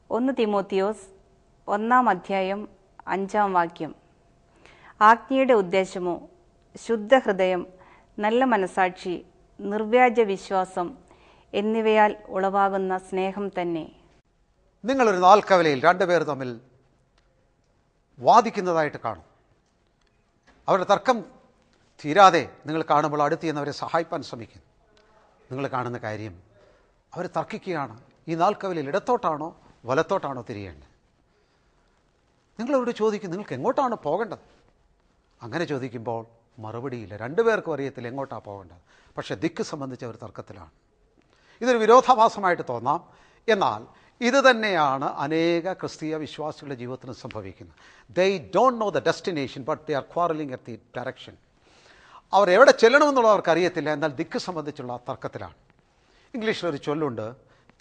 1 തിമോത്തിയോസ് 1-ാം 5-ാം വാക്യം. ആജ്ഞയുടെ ഉദ്ദേശമോ ശുദ്ധഹൃദയം, നല്ല മനസാക്ഷി, നിർവ്യാജ വിശ്വാസം എന്നിവയാൽ ഉളവാകുന്ന സ്നേഹം തന്നെ. നിങ്ങളൊരു നാൽക്കവലയിൽ രണ്ടുപേർ തമ്മിൽ വാദിക്കുന്നതായിട്ട് കാണും. അവരുടെ തർക്കം തീരാതെ നിങ്ങൾ കാണുമ്പോൾ അടുത്ത് ചെന്ന് അവരെ സഹായിപ്പാൻ ശ്രമിക്കുന്നു. നിങ്ങൾ കാണുന്ന കാര്യം അവർ തർക്കിക്കുകയാണ്. ഈ നാൽക്കവലയിൽ ഇടത്തോട്ടാണോ വലത്തോട്ടാണോ തിരിയേണ്ടത്? നിങ്ങളവരോട് ചോദിക്കും, നിങ്ങൾക്ക് എങ്ങോട്ടാണ് പോകേണ്ടത്? അങ്ങനെ ചോദിക്കുമ്പോൾ മറുപടിയില്ല. രണ്ടുപേർക്കും അറിയത്തില്ല എങ്ങോട്ടാണ് പോകേണ്ടത്. പക്ഷേ ദിക്ക് സംബന്ധിച്ച് അവർ തർക്കത്തിലാണ്. ഇതൊരു വിരോധാഭാസമായിട്ട് തോന്നാം. എന്നാൽ ഇത് തന്നെയാണ് അനേക ക്രിസ്തീയ വിശ്വാസികളുടെ ജീവിതത്തിന് സംഭവിക്കുന്നത്. They don't know the destination but they are quarreling at the direction. അവർ എവിടെ ചെല്ലണമെന്നുള്ളത് അവർക്ക് അറിയത്തില്ല, എന്നാൽ ദിക്ക് സംബന്ധിച്ചുള്ള തർക്കത്തിലാണ്. ഇംഗ്ലീഷിലൊരു ചൊല്ലുണ്ട്,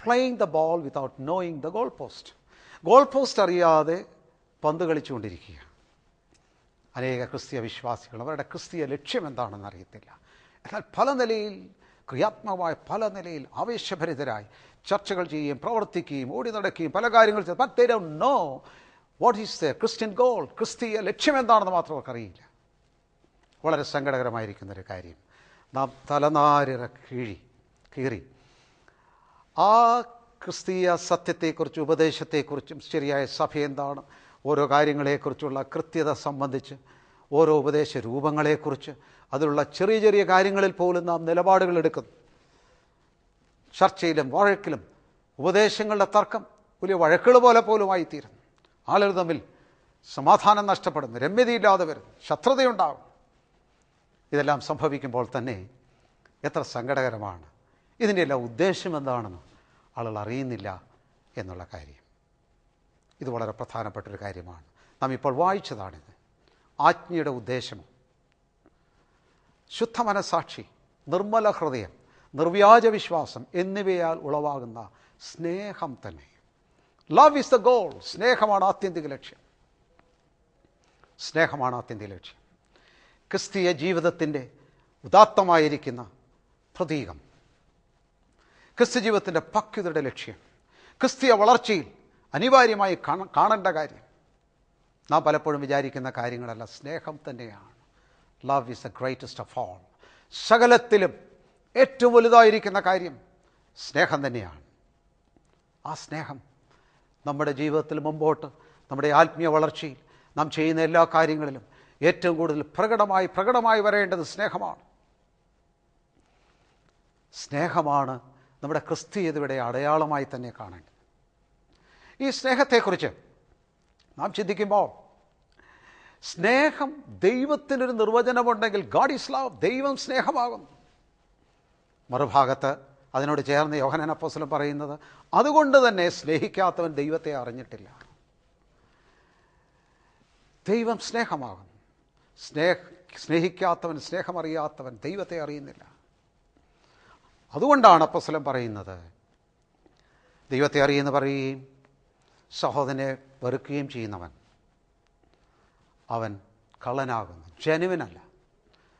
playing the ball without knowing the goal post. Goal post അറിയാതെ പന്ത് കളിച്ചുകൊണ്ടിരിക്കുക. അനേക ക്രിസ്തീയ വിശ്വാസികൾ അവരുടെ ക്രിസ്തീയ ലക്ഷ്യം എന്താണെന്ന് അറിയത്തില്ല. എന്നാൽ പല നിലയിൽ ക്രിയാത്മകമായ പല നിലയിൽ ആവേശഭരിതരായി ചർച്ചകൾ ചെയ്യുകയും പ്രവർത്തിക്കുകയും ഓടി നടക്കുകയും പല കാര്യങ്ങൾ ചെയ്യും. But they don't no what is the Christian goal. ക്രിസ്തീയ ലക്ഷ്യം എന്താണെന്ന് മാത്രം അവർക്കറിയില്ല. വളരെ സങ്കടകരമായിരിക്കുന്നൊരു കാര്യം. നാം തലനാരിറ കീറി ആ ക്രിസ്തീയ സത്യത്തെക്കുറിച്ചും ഉപദേശത്തെക്കുറിച്ചും ശരിയായ സഭ എന്താണ്, ഓരോ കാര്യങ്ങളെക്കുറിച്ചുള്ള കൃത്യത സംബന്ധിച്ച്, ഓരോ ഉപദേശ രൂപങ്ങളെക്കുറിച്ച്, അതിലുള്ള ചെറിയ ചെറിയ കാര്യങ്ങളിൽ പോലും നാം നിലപാടുകൾ എടുക്കുന്നു. ചർച്ചയിലും വഴക്കിലും ഉപദേശങ്ങളുടെ തർക്കം വലിയ വഴക്കുകൾ പോലെ പോലുമായിത്തീരുന്നു. ആളുകൾ തമ്മിൽ സമാധാനം നഷ്ടപ്പെടുന്നു, രമ്യതയില്ലാതെ വരുന്നു, ശത്രുതയുണ്ടാകും. ഇതെല്ലാം സംഭവിക്കുമ്പോൾ തന്നെ എത്ര സങ്കടകരമാണ്. ഇതിൻ്റെ എല്ലാം ഉദ്ദേശം എന്താണെന്ന് ആളുകൾ അറിയുന്നില്ല എന്നുള്ള കാര്യം. ഇത് വളരെ പ്രധാനപ്പെട്ടൊരു കാര്യമാണ്. നാം ഇപ്പോൾ വായിച്ചതാണിത്. ആജ്ഞയുടെ ഉദ്ദേശമോ ശുദ്ധ മനസാക്ഷി, നിർമ്മല ഹൃദയം, നിർവ്യാജ വിശ്വാസം എന്നിവയാൽ ഉളവാകുന്ന സ്നേഹം തന്നെ. Love is the goal. സ്നേഹമാണ് ആത്യന്തിക ലക്ഷ്യം. സ്നേഹമാണ് ആത്യന്തിക ലക്ഷ്യം. ക്രിസ്തീയ ജീവിതത്തിൻ്റെ ഉദാത്തമായിരിക്കുന്ന പ്രതീകം, ക്രിസ്ത്യ ജീവിതത്തിൻ്റെ പക്വതയുടെ ലക്ഷ്യം, ക്രിസ്തീയ വളർച്ചയിൽ അനിവാര്യമായി കാണേണ്ട കാര്യം, നാം പലപ്പോഴും വിചാരിക്കുന്ന കാര്യങ്ങളല്ല, സ്നേഹം തന്നെയാണ്. Love is the greatest of all. സകലത്തിലും ഏറ്റവും വലുതായിരിക്കുന്ന കാര്യം സ്നേഹം തന്നെയാണ്. ആ സ്നേഹം നമ്മുടെ ജീവിതത്തിൽ മുമ്പോട്ട്, നമ്മുടെ ആത്മീയ വളർച്ചയിൽ, നാം ചെയ്യുന്ന എല്ലാ കാര്യങ്ങളിലും ഏറ്റവും കൂടുതൽ പ്രകടമായി വരേണ്ടത് സ്നേഹമാണ്. സ്നേഹമാണ് നമ്മുടെ ക്രിസ്തീയതയുടെ അടയാളമായി തന്നെ കാണേണ്ടത്. ഈ സ്നേഹത്തെക്കുറിച്ച് നാം ചിന്തിക്കുമ്പോൾ, സ്നേഹം ദൈവത്തിനൊരു നിർവചനമുണ്ടെങ്കിൽ ഗാഡ് ഈസ് ലവ്, ദൈവം സ്നേഹമാകുന്നു. മറുഭാഗത്ത് അതിനോട് ചേർന്ന് യോഹന്നാൻ അപ്പോസ്തലൻ പറയുന്നത്, അതുകൊണ്ട് തന്നെ സ്നേഹിക്കാത്തവൻ ദൈവത്തെ അറിഞ്ഞിട്ടില്ല. ദൈവം സ്നേഹമാകുന്നു. സ്നേഹിക്കാത്തവൻ, സ്നേഹമറിയാത്തവൻ ദൈവത്തെ അറിയുന്നില്ല. അതുകൊണ്ടാണ് അപ്പോസ്തലൻ പറയുന്നത്, ദൈവത്തെ അറിയുമെന്ന് പറയുകയും സഹോദരനെ വെറുക്കുകയും ചെയ്യുന്നവൻ അവൻ കള്ളനാകുന്നു, ജനുവിനല്ല,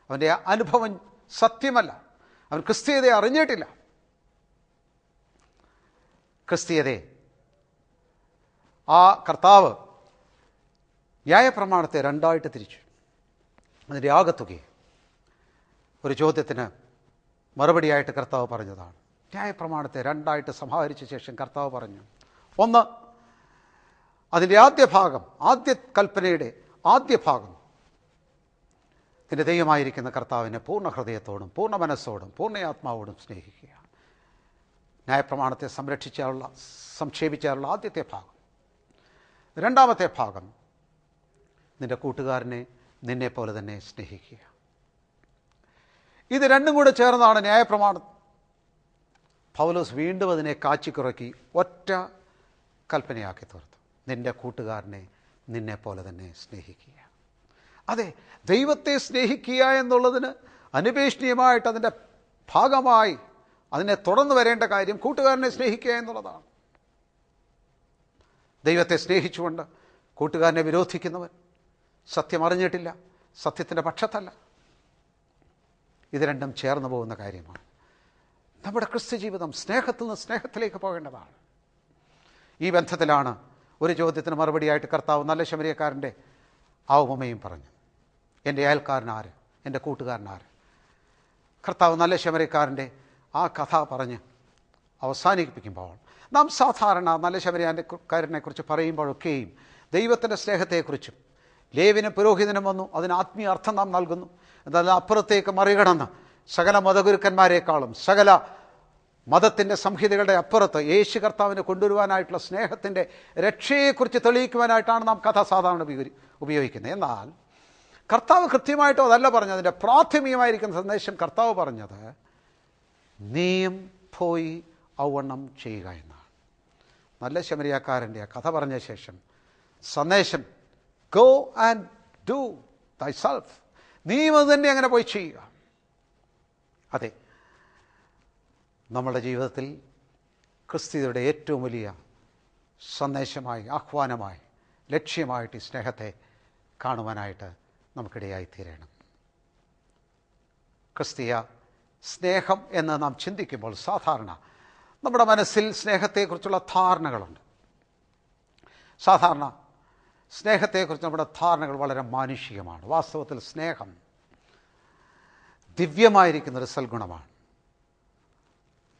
അവൻ്റെ അനുഭവം സത്യമല്ല, അവൻ ക്രിസ്തീയതയെ അറിഞ്ഞിട്ടില്ല. ക്രിസ്തീയതയെ ആ കർത്താവ് ന്യായപ്രമാണത്തെ രണ്ടായിട്ട് തിരിച്ചു. അതിൻ്റെ ആകത്തുകയെ ഒരു ചോദ്യത്തിന് മറുപടിയായിട്ട് കർത്താവ് പറഞ്ഞതാണ്. ന്യായപ്രമാണത്തെ രണ്ടായിട്ട് സമാഹരിച്ച ശേഷം കർത്താവ് പറഞ്ഞു, ഒന്ന്, അതിൻ്റെ ആദ്യ കൽപ്പനയുടെ ആദ്യ ഭാഗം, നിന്റെ ദൈവമായിരിക്കുന്ന കർത്താവിനെ പൂർണ്ണ ഹൃദയത്തോടും പൂർണ്ണ മനസ്സോടും പൂർണ്ണയാത്മാവോടും സ്നേഹിക്കുക. ന്യായപ്രമാണത്തെ സംക്ഷേപിച്ചാലുള്ള ആദ്യത്തെ ഭാഗം. രണ്ടാമത്തെ ഭാഗം, നിന്റെ കൂട്ടുകാരനെ നിന്നെപ്പോലെ തന്നെ സ്നേഹിക്കുക. ഇത് രണ്ടും കൂടെ ചേർന്നാണ് ന്യായപ്രമാണം. പൗലോസ് വീണ്ടും അതിനെ കാച്ചിക്കുറക്കി ഒറ്റ കൽപ്പനയാക്കി തീർത്തു, നിന്റെ കൂട്ടുകാരനെ നിന്നെപ്പോലെ തന്നെ സ്നേഹിക്കുക. അതെ, ദൈവത്തെ സ്നേഹിക്കുക എന്നുള്ളതിന് അനുപേക്ഷണീയമായിട്ട് അതിൻ്റെ ഭാഗമായി അതിനെ തുടർന്ന് വരേണ്ട കാര്യം കൂട്ടുകാരനെ സ്നേഹിക്കുക എന്നുള്ളതാണ്. ദൈവത്തെ സ്നേഹിച്ചുകൊണ്ട് കൂട്ടുകാരനെ വിരോധിക്കുന്നവൻ സത്യം അറിഞ്ഞിട്ടില്ല, സത്യത്തിൻ്റെ പക്ഷത്തല്ല. ഇത് രണ്ടും ചേർന്ന് പോകുന്ന കാര്യമാണ്. നമ്മുടെ ക്രിസ്ത്യ ജീവിതം സ്നേഹത്തിൽ നിന്ന് സ്നേഹത്തിലേക്ക് പോകേണ്ടതാണ്. ഈ ബന്ധത്തിലാണ് ഒരു ചോദ്യത്തിന് മറുപടിയായിട്ട് കർത്താവ് നല്ല ശമരിയക്കാരൻ്റെ ആ ഉപമയും പറഞ്ഞു. എൻ്റെ അയൽക്കാരനാര്, എൻ്റെ കൂട്ടുകാരനാര്? കർത്താവ് നല്ല ശമരിയക്കാരൻ്റെ ആ കഥ പറഞ്ഞ് അവസാനിപ്പിക്കുമ്പോൾ നാം സാധാരണ നല്ല ശമരിയക്കാരനെക്കുറിച്ച് പറയുമ്പോഴൊക്കെയും ദൈവത്തിൻ്റെ സ്നേഹത്തെക്കുറിച്ചും ലേവിനും പുരോഹിതനും വന്നു അതിന് ആത്മീയ അർത്ഥം നാം നൽകുന്നു. എന്നാൽ അപ്പുറത്തേക്ക് മറികടന്ന് സകല മതഗുരുക്കന്മാരെക്കാളും സകല മതത്തിൻ്റെ സംഹിതകളുടെ അപ്പുറത്ത് യേശു കർത്താവിനെ കൊണ്ടുവരുവാനായിട്ടുള്ള സ്നേഹത്തിൻ്റെ രക്ഷയെക്കുറിച്ച് തെളിയിക്കുവാനായിട്ടാണ് നാം കഥ സാധാരണ ഉപയോഗിക്കുന്നത്. എന്നാൽ കർത്താവ് കൃത്യമായിട്ടും അതല്ല പറഞ്ഞത്. അതിൻ്റെ പ്രാഥമികമായിരിക്കുന്ന സന്ദേശം കർത്താവ് പറഞ്ഞത് നീയും പോയി ഔവണ്ണം ചെയ്യുക എന്നാണ്. നല്ല ശമരിയാക്കാരൻ്റെ ആ കഥ പറഞ്ഞ ശേഷം സന്ദേശം ഗോ ആൻഡ് ഡു തൈ സെൽഫ്, നീയും അത് തന്നെ അങ്ങനെ പോയി ചെയ്യുക. അതെ, നമ്മുടെ ജീവിതത്തിൽ ക്രിസ്ത്യതയുടെ ഏറ്റവും വലിയ സന്ദേശമായി, ആഹ്വാനമായി, ലക്ഷ്യമായിട്ട് ഈ സ്നേഹത്തെ കാണുവാനായിട്ട് നമുക്കിടയായിത്തീരണം. ക്രിസ്തീയ സ്നേഹം എന്ന് നാം ചിന്തിക്കുമ്പോൾ സാധാരണ നമ്മുടെ മനസ്സിൽ സ്നേഹത്തെക്കുറിച്ചുള്ള ധാരണകളുണ്ട്. സാധാരണ സ്നേഹത്തെക്കുറിച്ച് നമ്മുടെ ധാരണകൾ വളരെ മാനുഷികമാണ്. വാസ്തവത്തിൽ സ്നേഹം ദിവ്യമായിരിക്കുന്നൊരു സൽഗുണമാണ്.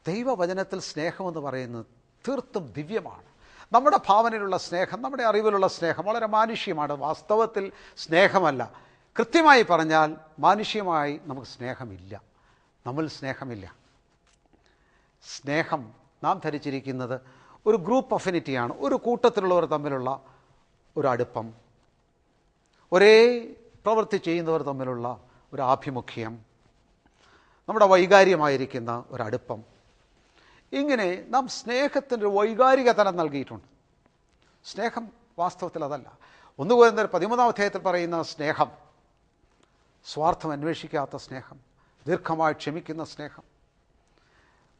ദൈവവചനത്തിൽ സ്നേഹമെന്ന് പറയുന്നത് തീർത്തും ദിവ്യമാണ്. നമ്മുടെ ഭാവനയിലുള്ള സ്നേഹം, നമ്മുടെ അറിവിലുള്ള സ്നേഹം വളരെ മാനുഷ്യമാണ്. വാസ്തവത്തിൽ സ്നേഹമല്ല. കൃത്യമായി പറഞ്ഞാൽ മാനുഷ്യമായി നമുക്ക് സ്നേഹമില്ല, നമ്മിൽ സ്നേഹമില്ല. സ്നേഹം നാം ധരിച്ചിരിക്കുന്നത് ഒരു ഗ്രൂപ്പ് അഫിനിറ്റിയാണ്, ഒരു കൂട്ടത്തിലുള്ളവർ തമ്മിലുള്ള ഒരു അടുപ്പം, ഒരേ പ്രവൃത്തി ചെയ്യുന്നവർ തമ്മിലുള്ള ഒരു ആഭിമുഖ്യം, നമ്മുടെ വൈകാര്യമായിരിക്കുന്ന ഒരടുപ്പം. ഇങ്ങനെ നാം സ്നേഹത്തിൻ്റെ വൈകാരിക തലം നൽകിയിട്ടുണ്ട്. സ്നേഹം വാസ്തവത്തിൽ അതല്ല. 1 കൊരിന്ത്യർ 13-ാം അധ്യായത്തിൽ പറയുന്ന സ്നേഹം സ്വാർത്ഥം അന്വേഷിക്കാത്ത സ്നേഹം, ദീർഘമായി ക്ഷമിക്കുന്ന സ്നേഹം.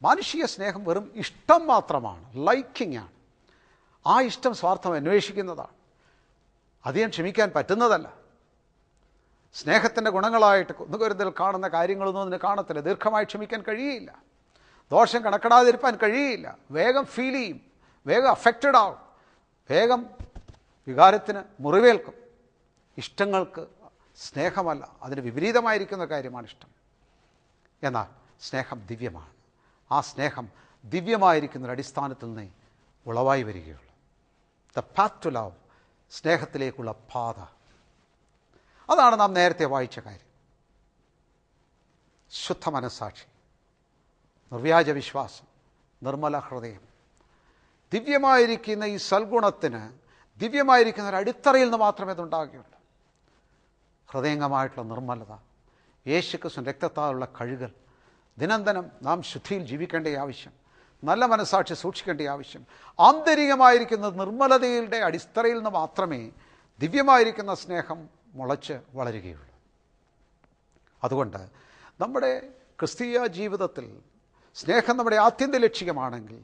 മാനുഷിക സ്നേഹം വെറും ഇഷ്ടം മാത്രമാണ്, ലൈക്കിംഗ് ആണ്. ആ ഇഷ്ടം സ്വാർത്ഥം അന്വേഷിക്കുന്നതാണ്, അധികം ക്ഷമിക്കാൻ പറ്റുന്നതല്ല. സ്നേഹത്തിൻ്റെ ഗുണങ്ങളായിട്ട് 1 കൊരിന്ത്യരിൽ കാണുന്ന കാര്യങ്ങളൊന്നും അതിന് കാണത്തില്ല. ദീർഘമായി ക്ഷമിക്കാൻ കഴിയില്ല, ദോഷം കണക്കിടാതിരിക്കാൻ കഴിയില്ല, വേഗം ഫീൽ ചെയ്യും, വേഗം അഫക്റ്റഡ് ആവും, വേഗം വികാരത്തിന് മുറിവേൽക്കും. ഇഷ്ടങ്ങൾക്ക് സ്നേഹമല്ല, അതിന് വിപരീതമായിരിക്കുന്ന കാര്യമാണ് ഇഷ്ടം. എന്നാൽ സ്നേഹം ദിവ്യമാണ്. ആ സ്നേഹം ദിവ്യമായിരിക്കുന്നൊരു അടിസ്ഥാനത്തിൽ നിന്നേ ഉളവായി വരികയുള്ളൂ. ദ പാത്ത് ടു ലവ്, സ്നേഹത്തിലേക്കുള്ള പാത. അതാണ് നാം നേരത്തെ വായിച്ച കാര്യം. ശുദ്ധ മനസ്സാക്ഷി, നിർവ്യാജ വിശ്വാസം, നിർമ്മല ഹൃദയം. ദിവ്യമായിരിക്കുന്ന ഈ സൽഗുണത്തിന് ദിവ്യമായിരിക്കുന്ന ഒരു അടിത്തറയിൽ നിന്ന് മാത്രമേ ഇതുണ്ടാകുകയുള്ളൂ. ഹൃദയംഗമായിട്ടുള്ള നിർമ്മലത, യേശുക്രിസ്തുവിന്റെ രക്തത്താലുള്ള കഴുകൽ, ദിനംദിനം നാം ശുദ്ധിയിൽ ജീവിക്കേണ്ട ആവശ്യം, നല്ല മനസ്സാക്ഷി സൂക്ഷിക്കേണ്ട ആവശ്യം, ആന്തരികമായിരിക്കുന്ന നിർമ്മലതയുടെ അടിത്തറയിൽ നിന്ന് മാത്രമേ ദിവ്യമായിരിക്കുന്ന സ്നേഹം മുളച്ച് വളരുകയുള്ളൂ. അതുകൊണ്ട് നമ്മുടെ ക്രിസ്തീയ ജീവിതത്തിൽ സ്നേഹം നമ്മുടെ ആത്യന്തിക ലക്ഷ്യമാണെങ്കിൽ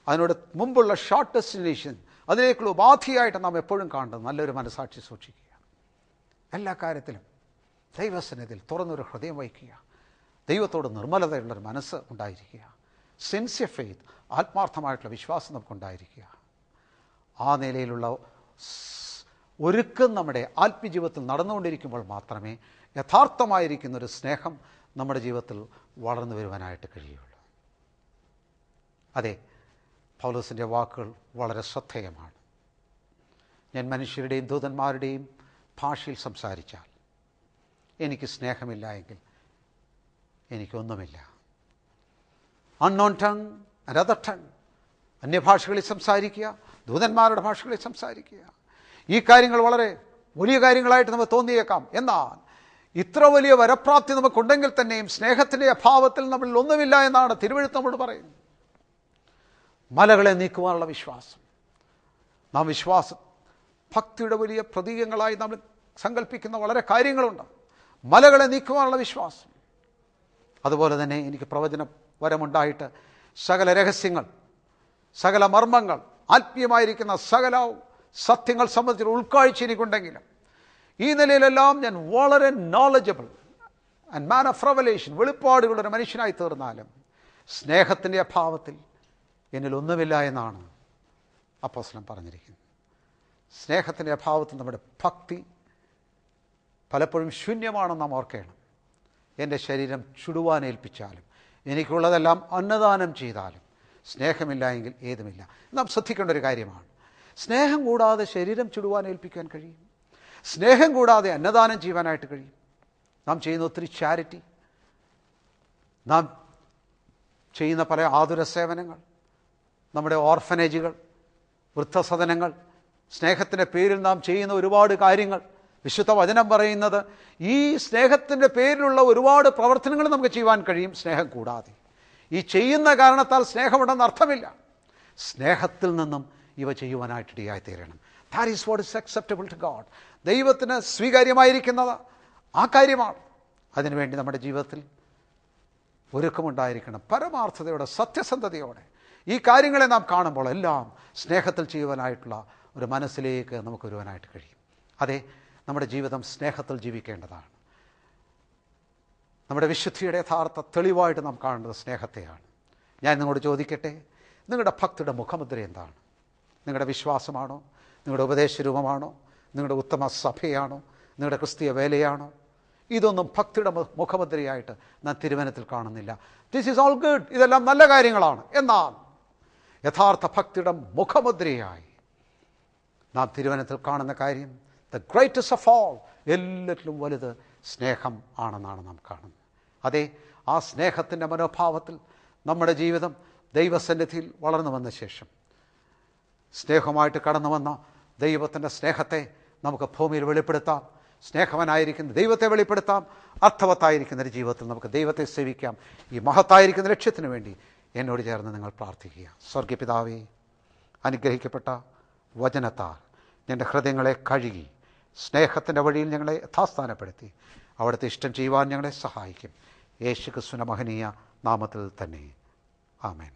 അതിനോട് മുമ്പുള്ള ഷോർട്ട് ഡെസ്റ്റിനേഷൻ, അതിലേക്കുള്ള ഉപാധിയായിട്ട് നാം എപ്പോഴും കാണുന്നത് നല്ലൊരു മനസ്സാക്ഷി സൂക്ഷിക്കുക, എല്ലാ കാര്യത്തിലും ദൈവസന്നിധിയിൽ തുറന്നൊരു ഹൃദയം വയ്ക്കുക, ദൈവത്തോട് നിർമ്മലതയുള്ളൊരു മനസ്സ് ഉണ്ടായിരിക്കുക, സിൻസിയർ ഫെയ്ത്ത്, ആത്മാർത്ഥമായിട്ടുള്ള വിശ്വാസം നമുക്കുണ്ടായിരിക്കുക. ആ നിലയിലുള്ള ഒരുക്കം നമ്മുടെ ആത്മീയജീവിതത്തിൽ നടന്നുകൊണ്ടിരിക്കുമ്പോൾ മാത്രമേ യഥാർത്ഥമായിരിക്കുന്നൊരു സ്നേഹം നമ്മുടെ ജീവിതത്തിൽ വളർന്നു വരുവാനായിട്ട് കഴിയുള്ളൂ. അതെ, പൗലോസിൻ്റെ വാക്കുകൾ വളരെ ശ്രദ്ധേയമാണ്. ഞാൻ മനുഷ്യരുടെയും ദൂതന്മാരുടെയും ഭാഷയിൽ സംസാരിച്ചാൽ എനിക്ക് സ്നേഹമില്ല എങ്കിൽ എനിക്കൊന്നുമില്ല. Unknown tongue and other tongue, അന്യഭാഷകളിൽ സംസാരിക്കുക, ദൂതന്മാരുടെ ഭാഷകളിൽ സംസാരിക്കുക. ഈ കാര്യങ്ങൾ വളരെ വലിയ കാര്യങ്ങളായിട്ട് നമുക്ക് തോന്നിയേക്കാം. എന്നാൽ ഇത്ര വലിയ വരപ്രാപ്തി നമുക്കുണ്ടെങ്കിൽ തന്നെയും സ്നേഹത്തിൻ്റെ അഭാവത്തിൽ നമ്മളിൽ ഒന്നുമില്ല എന്നാണ് തിരുവെഴുത്ത് നമ്മോട് പറയുന്നത്. മലകളെ നീക്കുവാനുള്ള വിശ്വാസം, നാം വിശ്വാസം ഭക്തിയുടെ വലിയ പ്രതീകങ്ങളായി നമ്മൾ സങ്കല്പിക്കുന്ന വളരെ കാര്യങ്ങളുണ്ട്. മലകളെ നീക്കുവാനുള്ള വിശ്വാസം. അതുപോലെ തന്നെ എനിക്ക് പ്രവചന വരമുണ്ടായിട്ട് സകല രഹസ്യങ്ങൾ, സകല മർമ്മങ്ങൾ, ആത്മീയമായിരിക്കുന്ന സകല സത്യങ്ങൾ സംബന്ധിച്ച് ഉൾക്കാഴ്ച എനിക്കുണ്ടെങ്കിലും ഈ നിലയിലെല്ലാം ഞാൻ വളരെ knowledgeable and man of revelation, വെളിപ്പാടുകളുടെ ഒരു മനുഷ്യനായി തീർന്നാലും സ്നേഹത്തിൻ്റെ അഭാവത്തിൽ എന്നിൽ ഒന്നുമില്ല എന്നാണ് അപ്പോസ്തലൻ പറഞ്ഞിരിക്കുന്നു. സ്നേഹത്തിൻ്റെ അഭാവത്തിൽ നമ്മുടെ ഭക്തി പലപ്പോഴും ശൂന്യമാണെന്ന് നാം ഓർക്കണം. എൻ്റെ ശരീരം ചുടുവാനേൽപ്പിച്ചാലും എനിക്കുള്ളതെല്ലാം അന്നദാനം ചെയ്താലും സ്നേഹമില്ല എങ്കിൽ ഏതുമില്ല. നാം ശ്രദ്ധിക്കേണ്ട ഒരു കാര്യമാണ്. സ്നേഹം കൂടാതെ ശരീരം ചുടുവാനേൽപ്പിക്കാൻ കഴിയും, സ്നേഹം കൂടാതെ അന്നദാനം ചെയ്യുവാനായിട്ട് കഴിയും. നാം ചെയ്യുന്ന ഒത്തിരി ചാരിറ്റി, നാം ചെയ്യുന്ന പല ആതുര സേവനങ്ങൾ, നമ്മുടെ ഓർഫനേജുകൾ, വൃദ്ധസദനങ്ങൾ, സ്നേഹത്തിൻ്റെ പേരിൽ നാം ചെയ്യുന്ന ഒരുപാട് കാര്യങ്ങൾ, വിശുദ്ധ വചനം പറയുന്നത് ഈ സ്നേഹത്തിൻ്റെ പേരിലുള്ള ഒരുപാട് പ്രവർത്തനങ്ങൾ നമുക്ക് ചെയ്യുവാൻ കഴിയും സ്നേഹം കൂടാതെ. ഈ ചെയ്യുന്ന കാരണത്താൽ സ്നേഹമുണ്ടെന്ന് അർത്ഥമില്ല. സ്നേഹത്തിൽ നിന്നും ഇവ ചെയ്യുവാനായിട്ടിടയായി തീരണം. That is what is acceptable to God. ദൈവത്തിന് സ്വീകാര്യമായിരിക്കുന്നത് ആ കാര്യമാണ്. അതിനുവേണ്ടി നമ്മുടെ ജീവിതത്തിൽ ഒരുക്കമുണ്ടായിരിക്കണം. പരമാർത്ഥതയോടെ, സത്യസന്ധതയോടെ ഈ കാര്യങ്ങളെ നാം കാണുമ്പോൾ എല്ലാം സ്നേഹത്തിൽ ചെയ്യുവാനായിട്ടുള്ള ഒരു മനസ്സിലേക്ക് നമുക്ക് വരുവാനായിട്ട് കഴിയും. അതെ, നമ്മുടെ ജീവിതം സ്നേഹത്തിൽ ജീവിക്കേണ്ടതാണ്. നമ്മുടെ വിശുദ്ധിയുടെ യഥാർത്ഥ തെളിവായിട്ട് നാം കാണേണ്ടത് സ്നേഹത്തെയാണ്. ഞാൻ നിങ്ങളോട് ചോദിക്കട്ടെ, നിങ്ങളുടെ ഭക്തിയുടെ മുഖമുദ്ര എന്താണ്? നിങ്ങളുടെ വിശ്വാസമാണോ? നിങ്ങളുടെ ഉപദേശരൂപമാണോ? നിങ്ങളുടെ ഉത്തമ സഭയാണോ? നിങ്ങളുടെ ക്രിസ്തീയ വേലയാണോ? ഇതൊന്നും ഭക്തിയുടെ മുഖമുദ്രയായിട്ട് നാം തിരുവനത്തിൽ കാണുന്നില്ല. ദിസ് ഈസ് ഓൾ ഗുഡ്, ഇതെല്ലാം നല്ല കാര്യങ്ങളാണ്. എന്നാൽ യഥാർത്ഥ ഭക്തിയുടെ മുഖമുദ്രയായി നാം തിരുവനത്തിൽ കാണുന്ന കാര്യം, ദ ഗ്രേറ്റസ്റ്റ് ഓഫ് ഓൾ, എല്ലാറ്റിലും വലുത് സ്നേഹം ആണെന്നാണ് നാം കാണുന്നത്. അതെ, ആ സ്നേഹത്തിൻ്റെ മനോഭാവത്തിൽ നമ്മുടെ ജീവിതം ദൈവസന്നിധിയിൽ വളർന്നു വന്ന ശേഷം സ്നേഹമായിട്ട് കടന്നു വന്ന ദൈവത്തിൻ്റെ സ്നേഹത്തെ നമുക്ക് ഭൂമിയിൽ വെളിപ്പെടുത്താം. സ്നേഹവനായിരിക്കുന്ന ദൈവത്തെ വെളിപ്പെടുത്താം. അർത്ഥവത്തായിരിക്കുന്ന ഒരു ജീവിതത്തിൽ നമുക്ക് ദൈവത്തെ സേവിക്കാം. ഈ മഹത്തായിരിക്കുന്ന ലക്ഷ്യത്തിന് വേണ്ടി എന്നോട് ചേർന്ന് നിങ്ങൾ പ്രാർത്ഥിക്കുക. സ്വർഗീയപിതാവേ, അനുഗ്രഹിക്കപ്പെട്ട വചനത്താൽ ഞങ്ങളുടെ ഹൃദയങ്ങളെ കഴുകി സ്നേഹത്തിൻ്റെ വഴിയിൽ ഞങ്ങളെ യഥാസ്ഥാനപ്പെടുത്തി അവിടുത്തെ ഇഷ്ടം ചെയ്യുവാൻ ഞങ്ങളെ സഹായിക്കും. യേശു ക്രിസ്തുവിന്റെ മഹനീയ നാമത്തിൽ തന്നെ. ആമേൻ.